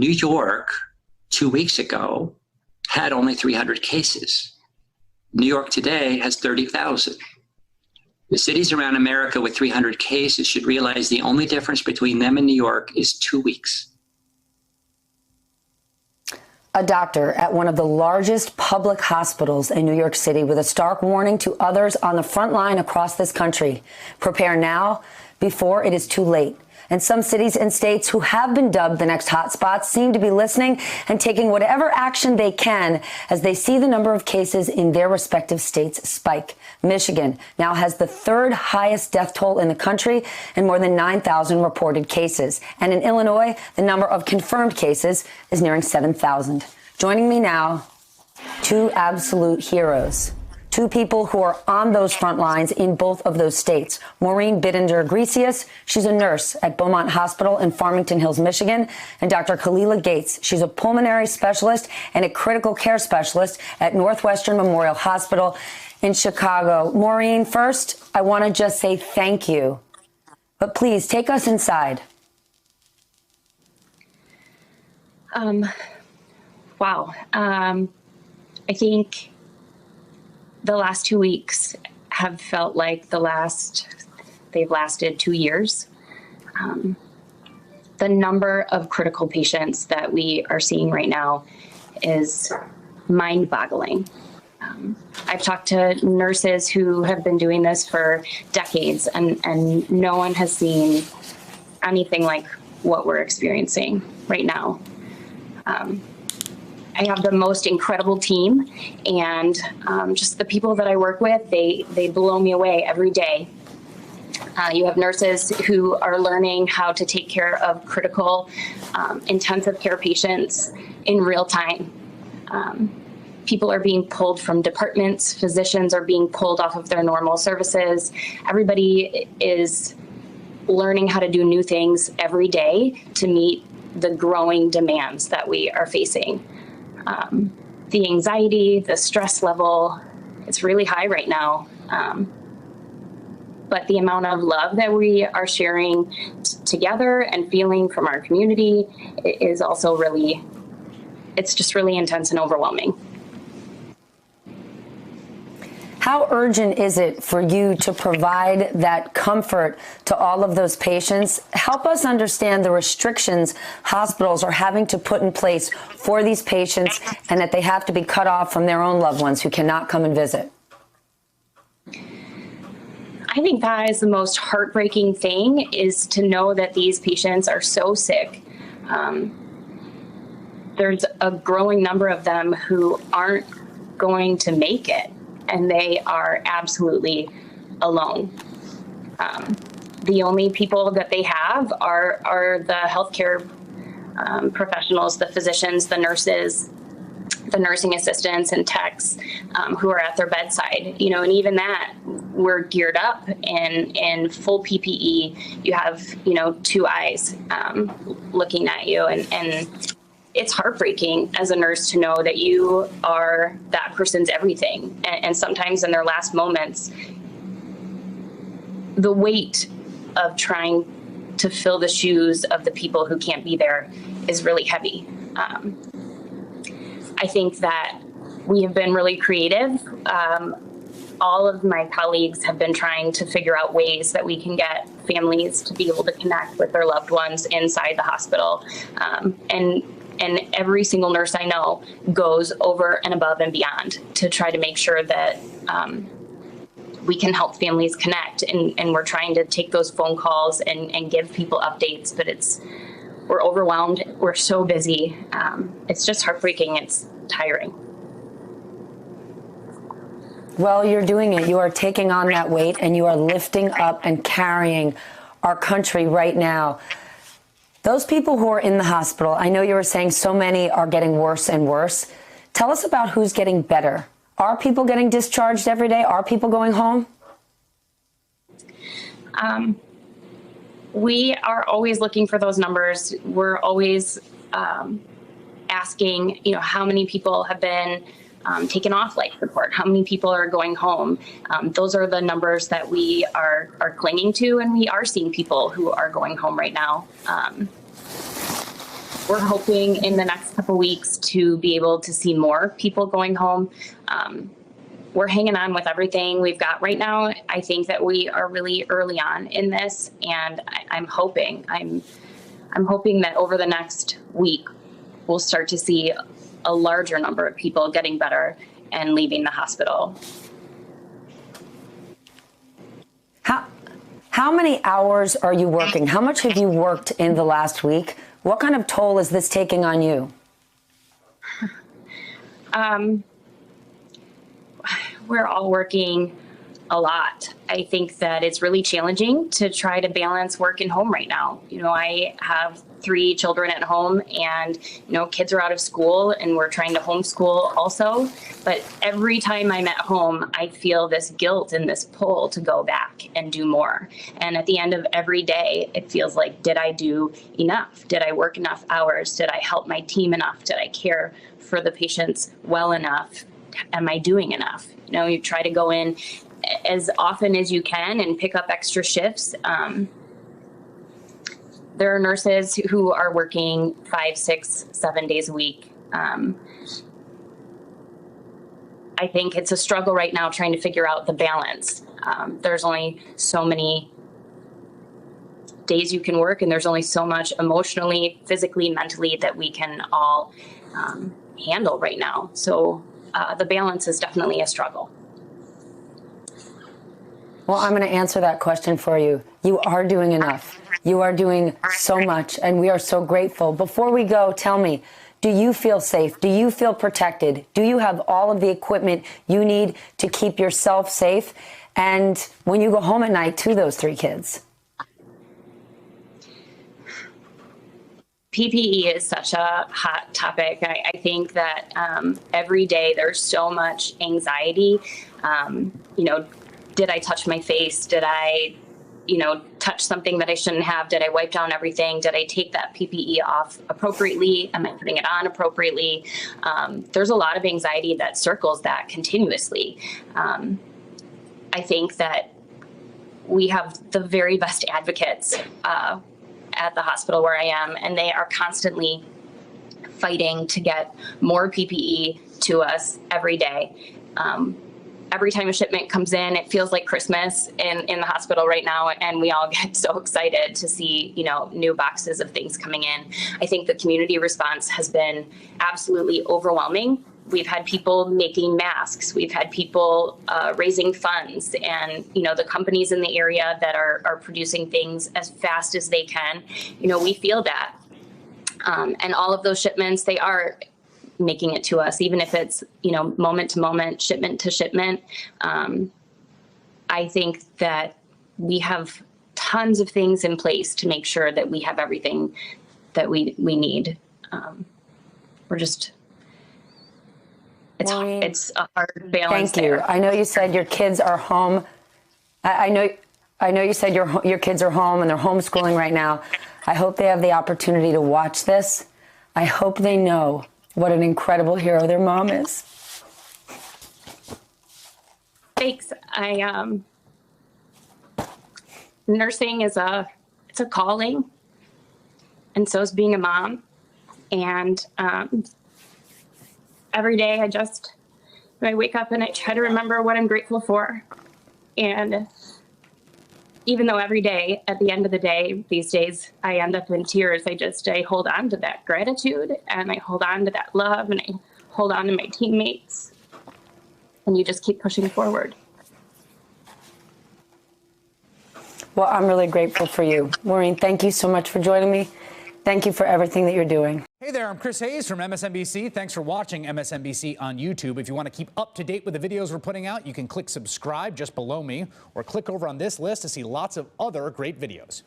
New York, 2 weeks ago, had only 300 cases. New York today has 30,000. The cities around America with 300 cases should realize the only difference between them and New York is 2 weeks. A doctor at one of the largest public hospitals in New York City with a stark warning to others on the front line across this country. Prepare now before it is too late. And some cities and states who have been dubbed the next hotspots seem to be listening and taking whatever action they can as they see the number of cases in their respective states spike. Michigan now has the third highest death toll in the country and more than 9,000 reported cases. And in Illinois, the number of confirmed cases is nearing 7,000. Joining me now, two absolute heroes. Two people who are on those front lines in both of those states. Maureen Bittinger-Iglesias, she's a nurse at Beaumont Hospital in Farmington Hills, Michigan. And Dr. Kalila Gates, she's a pulmonary specialist and a critical care specialist at Northwestern Memorial Hospital in Chicago. Maureen, first, I want to just say thank you. But please, take us inside. Wow. I think the last 2 weeks have felt like they've lasted 2 years. The number of critical patients that we are seeing right now is mind-boggling. I've talked to nurses who have been doing this for decades, and no one has seen anything like what we're experiencing right now. I have the most incredible team, and just the people that I work with, they blow me away every day. You have nurses who are learning how to take care of critical intensive care patients in real time. People are being pulled from departments. Physicians are being pulled off of their normal services. Everybody is learning how to do new things every day to meet the growing demands that we are facing. The anxiety, the stress level, it's really high right now. But the amount of love that we are sharing together and feeling from our community is also it's just really intense and overwhelming. How urgent is it for you to provide that comfort to all of those patients? Help us understand the restrictions hospitals are having to put in place for these patients and that they have to be cut off from their own loved ones who cannot come and visit. I think that is the most heartbreaking thing, is to know that these patients are so sick. There's a growing number of them who aren't going to make it, and they are absolutely alone. The only people that they have are the healthcare professionals, the physicians, the nurses, the nursing assistants and techs who are at their bedside. And even that, we're geared up in full PPE. You have, 2 eyes looking at you, and it's heartbreaking as a nurse to know that you are that person's everything. And sometimes in their last moments, the weight of trying to fill the shoes of the people who can't be there is really heavy. I think that we have been really creative. All of my colleagues have been trying to figure out ways that we can get families to be able to connect with their loved ones inside the hospital. And every single nurse I know goes over and above and beyond to try to make sure that we can help families connect. And we're trying to take those phone calls and give people updates, but we're overwhelmed. We're so busy. It's just heartbreaking. It's tiring. Well, you're doing it. You are taking on that weight, and you are lifting up and carrying our country right now. Those people who are in the hospital, I know you were saying so many are getting worse and worse. Tell us about who's getting better. Are people getting discharged every day? Are people going home? We are always looking for those numbers. We're always asking, how many people have been taken off life support, how many people are going home. Those are the numbers that we are clinging to, and we are seeing people who are going home right now. We're hoping in the next couple weeks to be able to see more people going home. We're hanging on with everything we've got right now. I think that we are really early on in this, and I'm hoping that over the next week, we'll start to see a larger number of people getting better and leaving the hospital. How many hours are you working? How much have you worked in the last week? What kind of toll is this taking on you? We're all working a lot. I think that it's really challenging to try to balance work and home right now. You know, I have 3 children at home, and, you know, kids are out of school and we're trying to homeschool also. But every time I'm at home, I feel this guilt and this pull to go back and do more. And at the end of every day, it feels like, did I do enough? Did I work enough hours? Did I help my team enough? Did I care for the patients well enough? Am I doing enough? You know, you try to go in as often as you can and pick up extra shifts. There are nurses who are working 5, 6, 7 days a week. I think it's a struggle right now trying to figure out the balance. There's only so many days you can work, and there's only so much emotionally, physically, mentally that we can all handle right now. So the balance is definitely a struggle. Well, I'm going to answer that question for you. You are doing enough. You are doing so much, and we are so grateful. Before we go, tell me, do you feel safe? Do you feel protected? Do you have all of the equipment you need to keep yourself safe? And when you go home at night to those 3 kids? PPE is such a hot topic. I think that every day there's so much anxiety. You know, did I touch my face? Did I, you know, touch something that I shouldn't have? Did I wipe down everything? Did I take that PPE off appropriately? Am I putting it on appropriately? There's a lot of anxiety that circles that continuously. I think that we have the very best advocates at the hospital where I am, and they are constantly fighting to get more PPE to us every day. Every time a shipment comes in, it feels like Christmas in the hospital right now, and we all get so excited to see, you know, new boxes of things coming in. I think the community response has been absolutely overwhelming. We've had people making masks. We've had people raising funds, and, you know, the companies in the area that are producing things as fast as they can. You know, we feel that. And all of those shipments, they are making it to us, even if it's, you know, moment to moment, shipment to shipment. I think that we have tons of things in place to make sure that we have everything that we need. We're just, it's a hard balance. Thank you. There. I know you said your kids are home. I know you said your kids are home and they're homeschooling right now. I hope they have the opportunity to watch this. I hope they know what an incredible hero their mom is. Thanks. Nursing is it's a calling, and so is being a mom. And every day I wake up and I try to remember what I'm grateful for. And even though every day, at the end of the day, these days, I end up in tears, I hold on to that gratitude, and I hold on to that love, and I hold on to my teammates, and you just keep pushing forward. Well, I'm really grateful for you. Maureen, thank you so much for joining me. Thank you for everything that you're doing. Hey there, I'm Chris Hayes from MSNBC. Thanks for watching MSNBC on YouTube. If you want to keep up to date with the videos we're putting out, you can click subscribe just below me, or click over on this list to see lots of other great videos.